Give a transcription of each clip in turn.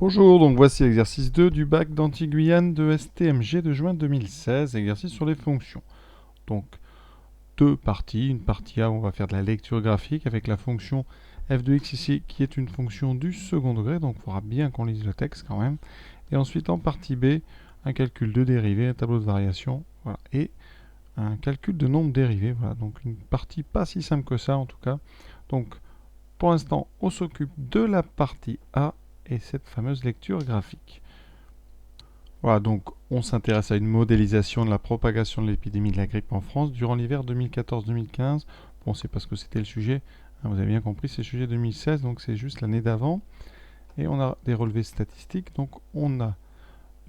Bonjour, donc voici l'exercice 2 du bac d'Anti-Guyane de STMG de juin 2016, exercice sur les fonctions. Donc, deux parties. Une partie A où on va faire de la lecture graphique avec la fonction f de x ici qui est une fonction du second degré, donc il faudra bien qu'on lise le texte quand même. Et ensuite en partie B, un calcul de dérivée, un tableau de variation, voilà, et un calcul de nombre dérivé. Voilà, donc une partie pas si simple que ça en tout cas. Donc pour l'instant, on s'occupe de la partie A et cette fameuse lecture graphique. Voilà, donc on s'intéresse à une modélisation de la propagation de l'épidémie de la grippe en France durant l'hiver 2014-2015. Bon, c'est parce que c'était le sujet, hein, vous avez bien compris, c'est le sujet 2016, donc c'est juste l'année d'avant. Et on a des relevés statistiques, donc on a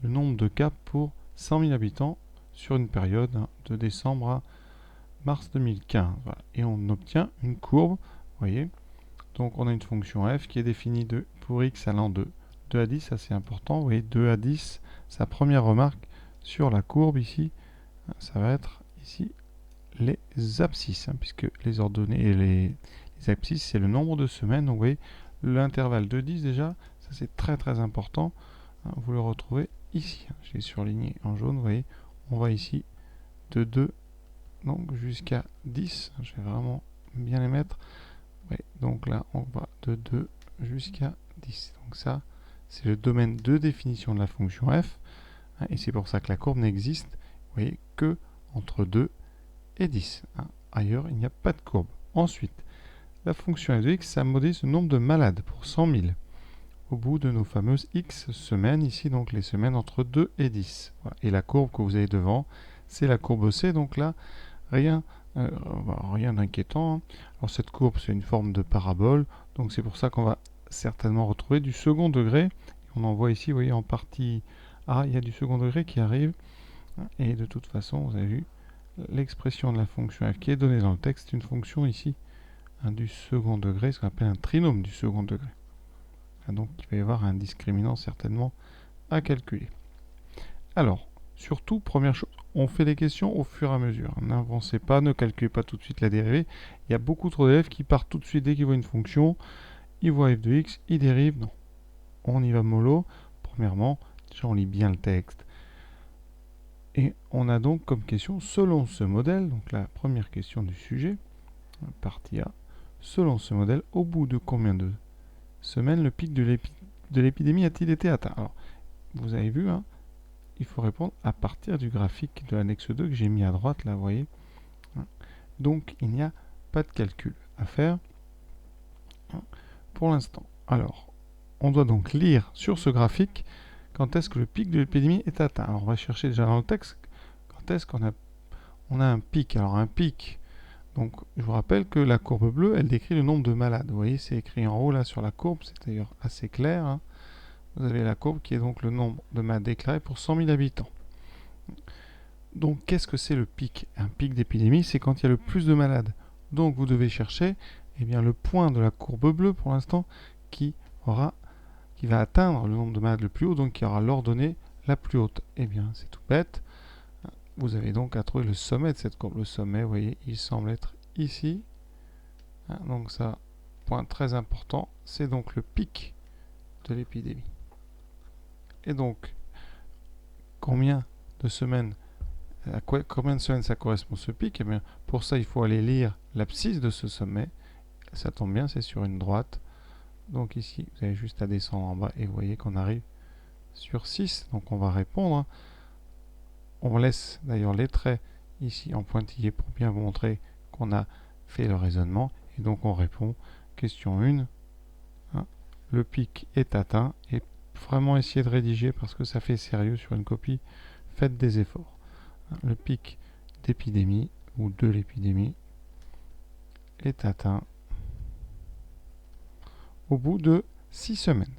le nombre de cas pour 100 000 habitants sur une période, hein, de décembre à mars 2015. Voilà. Et on obtient une courbe, vous voyez. Donc on a une fonction f qui est définie pour x allant de 2 à 10, ça c'est important. Vous voyez, 2 à 10, sa première remarque sur la courbe ici, ça va être ici les abscisses, hein, puisque les ordonnées et les abscisses, c'est le nombre de semaines. Donc vous voyez, l'intervalle de 10 déjà, ça c'est très très important. Hein, vous le retrouvez ici. Hein, je l'ai surligné en jaune, vous voyez, on va ici de 2 donc jusqu'à 10. Je vais vraiment bien les mettre. Oui, donc là, on va de 2 jusqu'à 10. Donc ça, c'est le domaine de définition de la fonction f. Hein, et c'est pour ça que la courbe n'existe, vous voyez, que entre 2 et 10. Hein. Ailleurs, il n'y a pas de courbe. Ensuite, la fonction f de x, ça modélise le nombre de malades pour 100 000 au bout de nos fameuses x semaines. Ici, donc les semaines entre 2 et 10. Voilà. Et la courbe que vous avez devant, c'est la courbe C. Donc là, rien d'inquiétant. Hein. Alors cette courbe, c'est une forme de parabole, donc c'est pour ça qu'on va certainement retrouver du second degré. On en voit ici, vous voyez, en partie A, il y a du second degré qui arrive. Et de toute façon, vous avez vu, l'expression de la fonction f qui est donnée dans le texte, une fonction ici, du second degré, ce qu'on appelle un trinôme du second degré. Donc il va y avoir un discriminant certainement à calculer. Alors, surtout, première chose, on fait des questions au fur et à mesure. N'avancez pas, ne calculez pas tout de suite la dérivée. Il y a beaucoup trop d'élèves qui partent tout de suite dès qu'ils voient une fonction. Ils voient f de x, ils dérivent. Non. On y va mollo. Premièrement, déjà on lit bien le texte. Et on a donc comme question, selon ce modèle, donc la première question du sujet, partie A, selon ce modèle, au bout de combien de semaines le pic de l'épidémie a-t-il été atteint? Alors, vous avez vu, hein, il faut répondre à partir du graphique de l'annexe 2 que j'ai mis à droite, là, vous voyez. Donc, il n'y a pas de calcul à faire pour l'instant. Alors, on doit donc lire sur ce graphique quand est-ce que le pic de l'épidémie est atteint. Alors, on va chercher déjà dans le texte quand est-ce qu'on a un pic. Alors, un pic, donc je vous rappelle que la courbe bleue, elle décrit le nombre de malades. Vous voyez, c'est écrit en haut là sur la courbe, c'est d'ailleurs assez clair. Hein. Vous avez la courbe qui est donc le nombre de malades déclarés pour 100 000 habitants. Donc, qu'est-ce que c'est le pic? Un pic d'épidémie, c'est quand il y a le plus de malades. Donc, vous devez chercher le point de la courbe bleue, pour l'instant, qui va atteindre le nombre de malades le plus haut, donc qui aura l'ordonnée la plus haute. Eh bien, c'est tout bête. Vous avez donc à trouver le sommet de cette courbe. Le sommet, vous voyez, il semble être ici. Donc ça, point très important, c'est donc le pic de l'épidémie. Et donc, combien de semaines ça correspond ce pic? Eh bien, pour ça, il faut aller lire l'abscisse de ce sommet. Ça tombe bien, c'est sur une droite. Donc ici, vous avez juste à descendre en bas et vous voyez qu'on arrive sur 6. Donc on va répondre. On laisse d'ailleurs les traits ici en pointillé pour bien vous montrer qu'on a fait le raisonnement. Et donc on répond, question 1. Le pic est atteint. Et vraiment essayer de rédiger parce que ça fait sérieux sur une copie. Faites des efforts. Le pic d'épidémie ou de l'épidémie est atteint au bout de 6 semaines.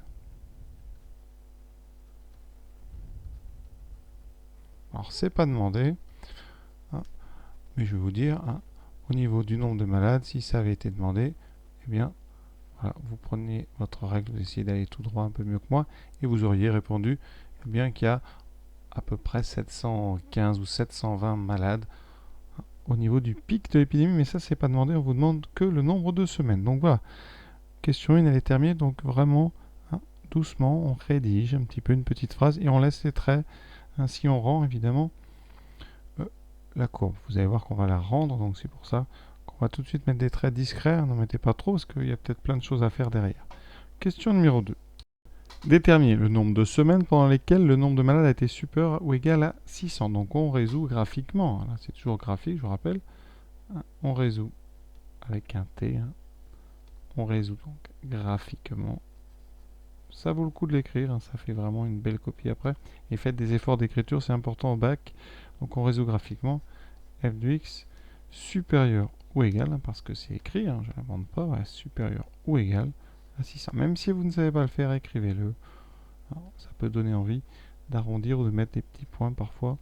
Alors c'est pas demandé, mais je vais vous dire, au niveau du nombre de malades, si ça avait été demandé, eh bien, voilà, vous prenez votre règle, vous essayez d'aller tout droit un peu mieux que moi, et vous auriez répondu eh bien qu'il y a à peu près 715 ou 720 malades au niveau du pic de l'épidémie, mais ça c'est pas demandé, on vous demande que le nombre de semaines. Donc voilà, question 1 elle est terminée, donc vraiment doucement, on rédige un petit peu une petite phrase et on laisse les traits. Ainsi, on rend évidemment la courbe. Vous allez voir qu'on va la rendre, donc c'est pour ça qu'on va tout de suite mettre des traits discrets. N'en mettez pas trop parce qu'il y a peut-être plein de choses à faire derrière. Question numéro 2. Déterminer le nombre de semaines pendant lesquelles le nombre de malades a été supérieur ou égal à 600. Donc on résout graphiquement. Là, c'est toujours graphique, je vous rappelle. On résout avec un T. On résout donc graphiquement. Ça vaut le coup de l'écrire, ça fait vraiment une belle copie après. Et faites des efforts d'écriture, c'est important au bac. Donc on résout graphiquement f de x supérieur ou égal, parce que c'est écrit, je ne l'invente pas, voilà, supérieur ou égal à 600. Même si vous ne savez pas le faire, écrivez-le. Ça peut donner envie d'arrondir ou de mettre des petits points parfois.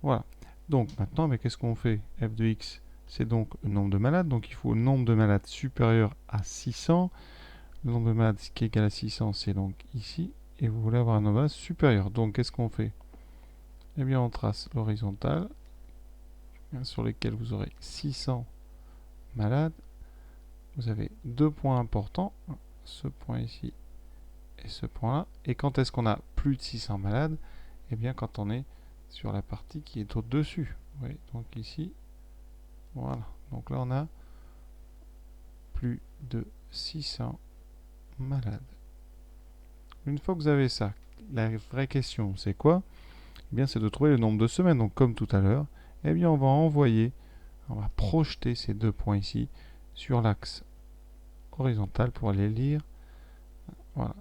Voilà. Donc maintenant, mais qu'est-ce qu'on fait? F de x, c'est donc le nombre de malades. Donc il faut le nombre de malades supérieur à 600. Le nombre de malades qui est égal à 600, c'est donc ici. Et vous voulez avoir un nombre supérieur. Donc qu'est-ce qu'on fait? Eh bien, on trace l'horizontale sur lesquels vous aurez 600 malades. Vous avez deux points importants, ce point ici et ce point-là. Et quand est-ce qu'on a plus de 600 malades? Eh bien, quand on est sur la partie qui est au-dessus. Oui, donc ici, voilà. Donc là, on a plus de 600 malades. Une fois que vous avez ça, la vraie question, c'est quoi? Eh bien, c'est de trouver le nombre de semaines. Donc, comme tout à l'heure, eh bien, on va projeter ces deux points ici sur l'axe horizontal pour aller lire. Voilà.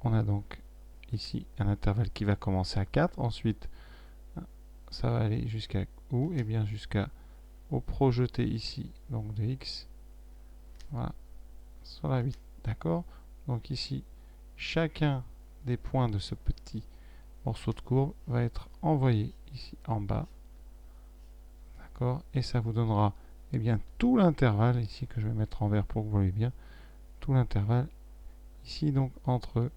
On a donc ici un intervalle qui va commencer à 4. Ensuite, ça va aller jusqu'à où? Eh bien, jusqu'à au projeté ici, donc de x. Voilà. Sur la 8. D'accord? Donc ici, chacun des points de ce petit morceau de courbe va être envoyé ici en bas. D'accord? Et ça vous donnera eh bien, tout l'intervalle ici que je vais mettre en vert pour que vous voyez bien. Tout l'intervalle ici donc entre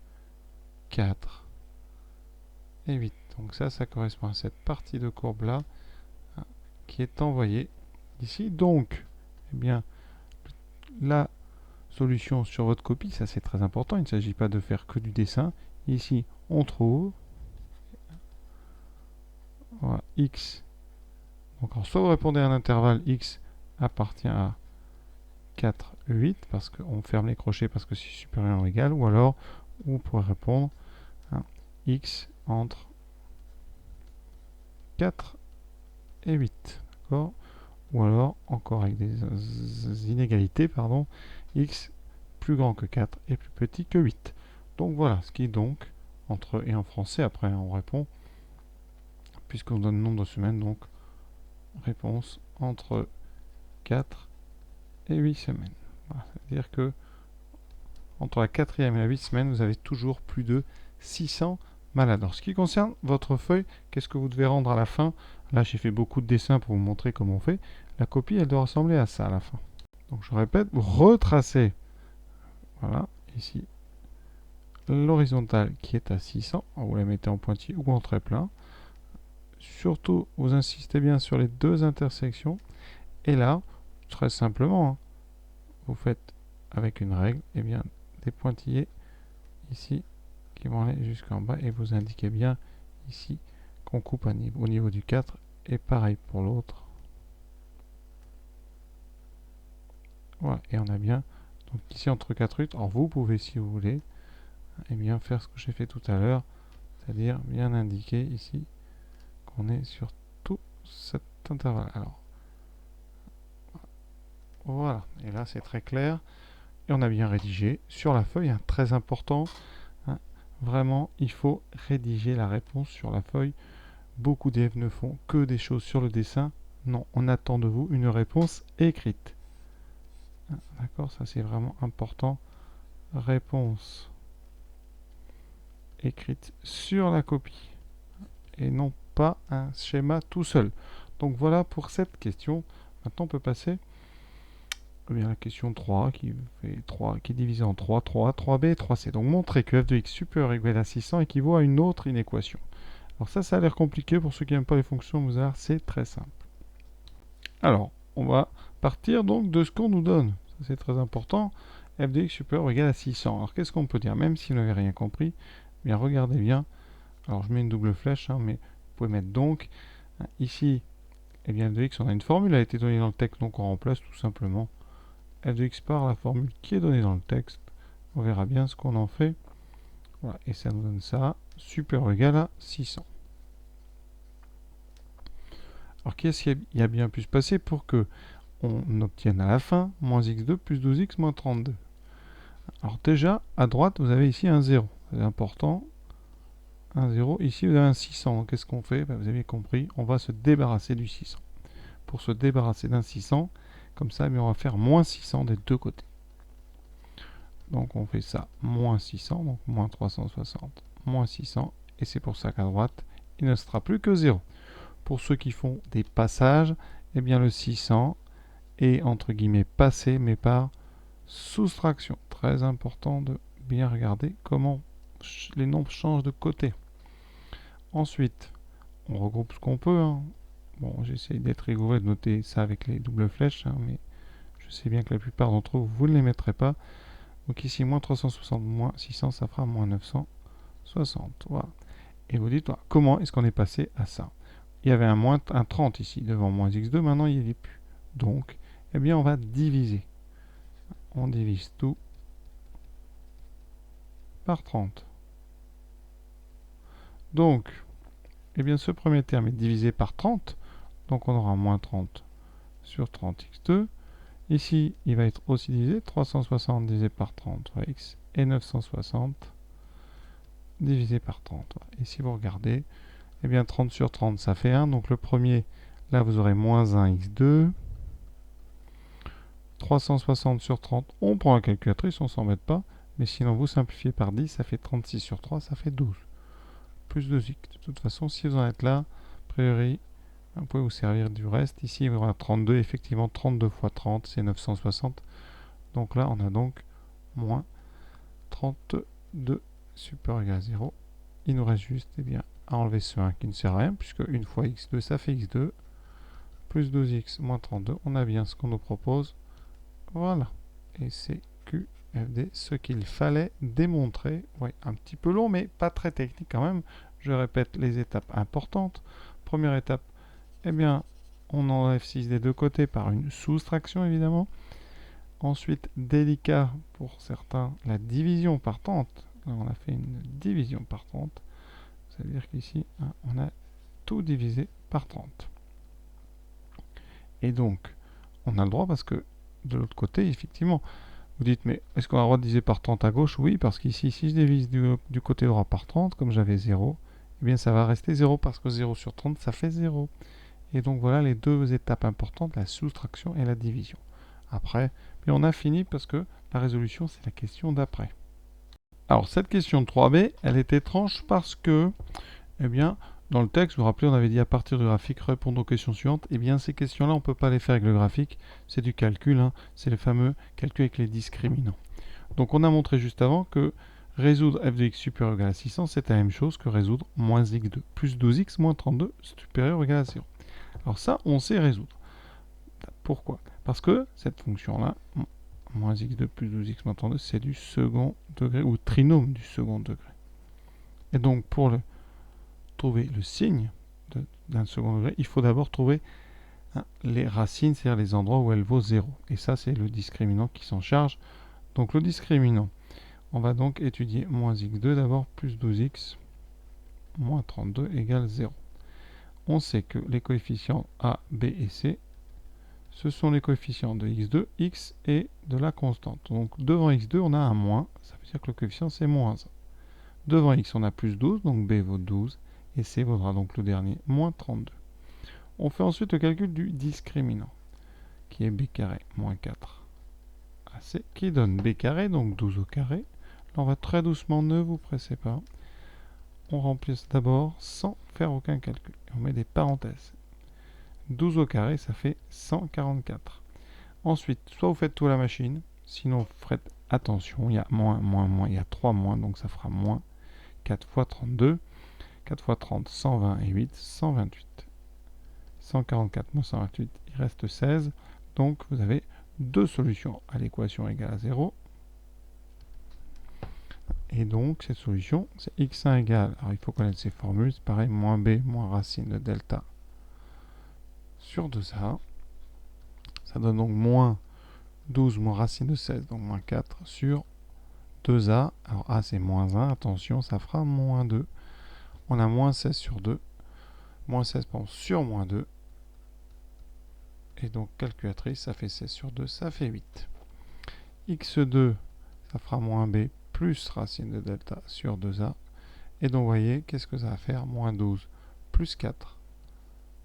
4 et 8. Donc ça correspond à cette partie de courbe là qui est envoyée ici. Donc, eh bien, la solution sur votre copie, ça c'est très important. Il ne s'agit pas de faire que du dessin. Ici, on trouve voilà, x. Donc, soit vous répondez à un intervalle x appartient à 4, 8, parce qu'on ferme les crochets parce que c'est supérieur ou égal, ou alors vous pourrez répondre à x entre 4 et 8. D'accord? Ou alors, encore avec des inégalités, pardon, x plus grand que 4 et plus petit que 8. Donc voilà, ce qui est donc entre, et en français, après on répond, puisqu'on donne le nombre de semaines, donc réponse entre 4 et 8 semaines. Voilà, c'est-à-dire que entre la 4e et la 8 semaines, vous avez toujours plus de 600 malades. Alors, ce qui concerne votre feuille, qu'est-ce que vous devez rendre à la fin? Là, j'ai fait beaucoup de dessins pour vous montrer comment on fait. La copie, elle doit ressembler à ça à la fin. Donc, je répète, vous retracez, voilà, ici, l'horizontale qui est à 600. Vous la mettez en pointillé ou en trait plein. Surtout, vous insistez bien sur les deux intersections. Et là, très simplement, vous faites avec une règle, eh bien, des pointillés ici qui vont aller jusqu'en bas et vous indiquez bien ici qu'on coupe au niveau du 4 et pareil pour l'autre. Voilà, et on a bien donc ici entre 4 et 8. Alors vous pouvez, si vous voulez, eh bien faire ce que j'ai fait tout à l'heure, c'est-à-dire bien indiquer ici qu'on est sur tout cet intervalle. Alors voilà, et là c'est très clair. Et on a bien rédigé sur la feuille, très important. Vraiment, il faut rédiger la réponse sur la feuille. Beaucoup d'élèves ne font que des choses sur le dessin. Non, on attend de vous une réponse écrite. D'accord, ça c'est vraiment important. Réponse écrite sur la copie. Et non pas un schéma tout seul. Donc voilà pour cette question. Maintenant on peut passer à la question 3 qui est divisée en 3, 3b et 3c. Donc montrer que f de x supérieur ou égal à 600 équivaut à une autre inéquation. Alors ça a l'air compliqué pour ceux qui n'aiment pas les fonctions, vous allez voir, c'est très simple. Alors, on va partir donc de ce qu'on nous donne. C'est très important. f de x supérieur ou égal à 600. Alors qu'est-ce qu'on peut dire? Même si vous n'avez rien compris, eh bien regardez bien. Alors je mets une double flèche, hein, mais vous pouvez mettre donc. Ici, eh bien f de x, on a une formule, elle a été donnée dans le texte, donc on remplace tout simplement f de x par la formule qui est donnée dans le texte. On verra bien ce qu'on en fait. Voilà, et ça nous donne ça, supérieur ou égal à 600. Alors qu'est-ce qu'il a bien pu se passer pour que on obtienne à la fin moins x2 plus 12x moins 32? Alors déjà, à droite, vous avez ici un 0. C'est important. Un 0. Ici, vous avez un 600. Qu'est-ce qu'on fait? Vous avez compris, on va se débarrasser du 600. Pour se débarrasser d'un 600, comme ça, on va faire moins 600 des deux côtés. Donc on fait ça, moins 600, donc moins 360, moins 600. Et c'est pour ça qu'à droite, il ne sera plus que 0. Pour ceux qui font des passages, eh bien le 600 est entre guillemets passé, mais par soustraction. Très important de bien regarder comment les nombres changent de côté. Ensuite, on regroupe ce qu'on peut. Hein. Bon, j'essaie d'être rigoureux et de noter ça avec les doubles flèches, hein, mais je sais bien que la plupart d'entre vous, vous ne les mettrez pas. Donc ici, moins 360 moins 600, ça fera moins 960. Voilà. Et vous dites, voilà, comment est-ce qu'on est passé à ça? Il y avait un 30 ici, devant moins x2, maintenant il n'y est plus. Donc, eh bien, on va diviser. On divise tout par 30. Donc, eh bien, ce premier terme est divisé par 30. Donc, on aura moins 30 sur 30x2. Ici, il va être aussi divisé. 360 divisé par 30 fois x. Et 960 divisé par 30. Et si vous regardez, eh bien, 30 sur 30, ça fait 1. Donc, le premier, là, vous aurez moins 1 x2. 360 sur 30, on prend la calculatrice, on s'en met pas. Mais sinon, vous simplifiez par 10, ça fait 36 sur 3, ça fait 12. Plus 2x. De toute façon, si vous en êtes là, a priori, vous pouvez vous servir du reste. Ici, il y aura 32. Effectivement, 32 fois 30, c'est 960. Donc là, on a donc moins 32 supérieur égal à 0. Il nous reste juste eh bien, à enlever ce 1 qui ne sert à rien, puisque 1 fois x2, ça fait x2. Plus 12x moins 32. On a bien ce qu'on nous propose. Voilà. Et c'est QFD, ce qu'il fallait démontrer. Oui, un petit peu long, mais pas très technique quand même. Je répète les étapes importantes. Première étape, eh bien, on enlève 6 des deux côtés par une soustraction, évidemment. Ensuite, délicat pour certains, la division par 30. Là, on a fait une division par 30. C'est-à-dire qu'ici, on a tout divisé par 30. Et donc, on a le droit parce que de l'autre côté, effectivement, vous dites, mais est-ce qu'on a le droit de diviser par 30 à gauche? Oui, parce qu'ici, si je divise du côté droit par 30, comme j'avais 0, eh bien ça va rester 0, parce que 0 sur 30, ça fait 0. Et donc voilà les deux étapes importantes, la soustraction et la division. Après, puis on a fini parce que la résolution, c'est la question d'après. Alors cette question de 3b, elle est étrange parce que, eh bien, dans le texte, vous vous rappelez, on avait dit à partir du graphique, répondre aux questions suivantes. Eh bien, ces questions-là, on ne peut pas les faire avec le graphique. C'est du calcul, hein. C'est le fameux calcul avec les discriminants. Donc, on a montré juste avant que résoudre f de x supérieur ou égal à 600, c'est la même chose que résoudre moins x2 plus 12x moins 32 supérieur ou égal à 0. Alors ça, on sait résoudre. Pourquoi? Parce que cette fonction-là, moins x2 plus 12x moins 32, c'est du second degré, ou trinôme du second degré. Et donc, pour trouver le signe d'un second degré, il faut d'abord trouver les racines, c'est-à-dire les endroits où elle vaut 0. Et ça, c'est le discriminant qui s'en charge. Donc le discriminant, on va donc étudier moins x2 d'abord, plus 12x, moins 32 égale 0. On sait que les coefficients a, b et c, ce sont les coefficients de x2, x et de la constante. Donc devant x2, on a un moins, ça veut dire que le coefficient c'est moins 1. Devant x, on a plus 12, donc b vaut 12, et c vaudra donc le dernier, moins 32. On fait ensuite le calcul du discriminant, qui est b carré moins 4 AC, qui donne b carré, donc 12 au carré. Là, on va très doucement, ne vous pressez pas. On remplit d'abord sans faire aucun calcul. On met des parenthèses. 12 au carré, ça fait 144. Ensuite, soit vous faites tout à la machine, sinon vous faites attention, il y a moins, moins, moins, il y a 3 moins, donc ça fera moins 4 fois 32. 4 fois 30, 120 et 8, 128. 144 moins 128, il reste 16. Donc vous avez deux solutions à l'équation égale à 0. Et donc, cette solution, c'est x1 égale, alors il faut connaître ces formules, c'est pareil, moins b moins racine de delta sur 2a. Ça donne donc moins 12 moins racine de 16, donc moins 4 sur 2a. Alors a c'est moins 1, attention, ça fera moins 2. On a moins 16 sur 2, moins 16 pardon, sur moins 2. Et donc calculatrice, ça fait 16 sur 2, ça fait 8. x2, ça fera moins b plus racine de delta sur 2a. Et donc vous voyez, qu'est-ce que ça va faire? Moins 12 plus 4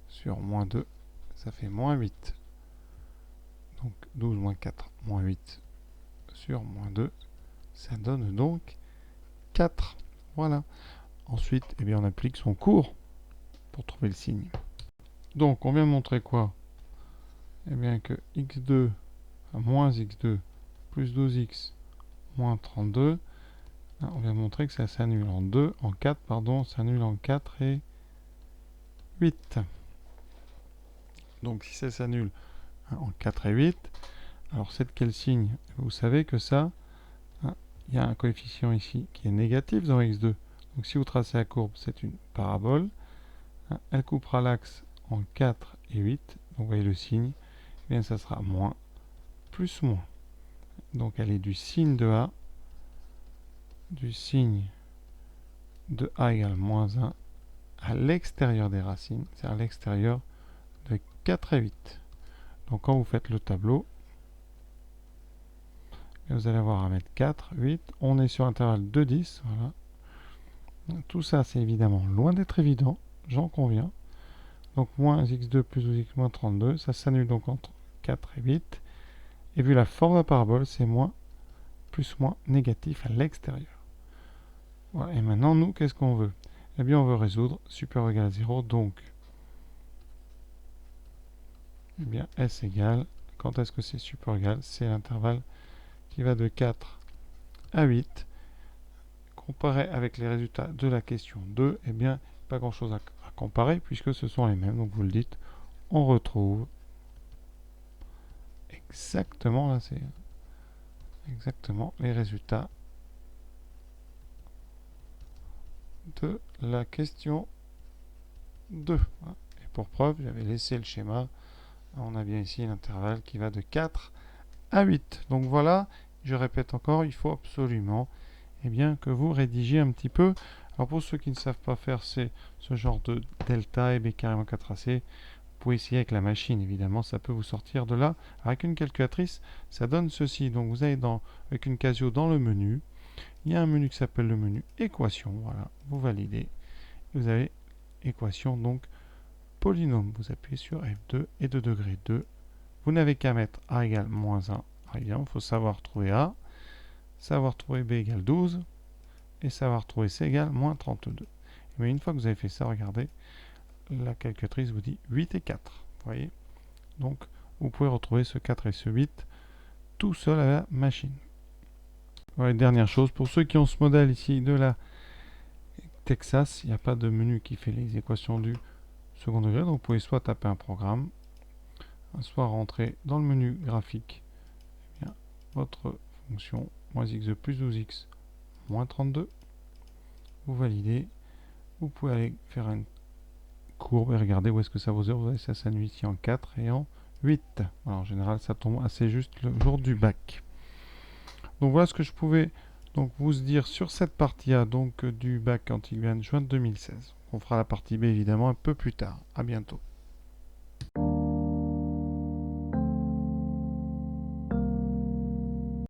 sur moins 2, ça fait moins 8. Donc 12 moins 4, moins 8 sur moins 2, ça donne donc 4. Voilà. Ensuite, eh bien, on applique son cours pour trouver le signe. Donc, on vient de montrer quoi? Eh bien, que x2 à moins x2 plus 12x moins 32, on vient de montrer que ça s'annule en 2, en 4, pardon, s'annule en 4 et 8. Donc, si ça s'annule en 4 et 8, alors c'est de quel signe? Vous savez que ça, il y a un coefficient ici qui est négatif dans x2. Donc si vous tracez la courbe, c'est une parabole. Elle coupera l'axe en 4 et 8. Donc vous voyez le signe. Eh bien ça sera moins plus moins. Donc elle est du signe de a. Du signe de a égale moins 1 à l'extérieur des racines. C'est-à-dire à l'extérieur de 4 et 8. Donc quand vous faites le tableau, vous allez avoir à mettre 4, 8. On est sur l'intervalle de 10. Voilà. Tout ça, c'est évidemment loin d'être évident, j'en conviens. Donc moins x2 plus 12x moins 32, ça s'annule donc entre 4 et 8. Et vu la forme de la parabole, c'est moins plus moins négatif à l'extérieur. Voilà. Et maintenant, nous, qu'est-ce qu'on veut? Eh bien, on veut résoudre supérieur ou égal à 0, donc eh bien, s égale, quand est-ce que c'est supérieur ou égal? C'est l'intervalle qui va de 4 à 8. Comparé avec les résultats de la question 2, eh bien, pas grand-chose à comparer puisque ce sont les mêmes. Donc vous le dites, on retrouve exactement, là c'est exactement les résultats de la question 2. Et pour preuve, j'avais laissé le schéma. On a bien ici l'intervalle qui va de 4 à 8. Donc voilà, je répète encore, il faut absolument bien, que vous rédigiez un petit peu. Alors pour ceux qui ne savent pas faire ce genre de delta et b carrément 4ac, vous pouvez essayer avec la machine, évidemment, ça peut vous sortir de là. Avec une calculatrice, ça donne ceci. Donc vous allez avec une Casio dans le menu, il y a un menu qui s'appelle le menu équation, voilà, vous validez. Vous avez équation, donc polynôme, vous appuyez sur F2 et de degré 2. Vous n'avez qu'à mettre a égale moins 1. Évidemment, il faut savoir trouver a. Savoir trouver b égale 12 et savoir trouver c égale moins 32. Mais une fois que vous avez fait ça, regardez, la calculatrice vous dit 8 et 4. Vous voyez? Donc, vous pouvez retrouver ce 4 et ce 8 tout seul à la machine. Voilà, dernière chose, pour ceux qui ont ce modèle ici de la Texas, il n'y a pas de menu qui fait les équations du second degré. Donc, vous pouvez soit taper un programme, soit rentrer dans le menu graphique votre fonction moins x2 plus 12x moins 32. Vous validez. Vous pouvez aller faire une courbe et regarder où est-ce que ça vous est. Ça s'annule ici en 4 et en 8. Alors, en général, ça tombe assez juste le jour du bac. Donc voilà ce que je pouvais donc vous dire sur cette partie A donc du bac Antilles Guyane juin 2016. On fera la partie B évidemment un peu plus tard. À bientôt.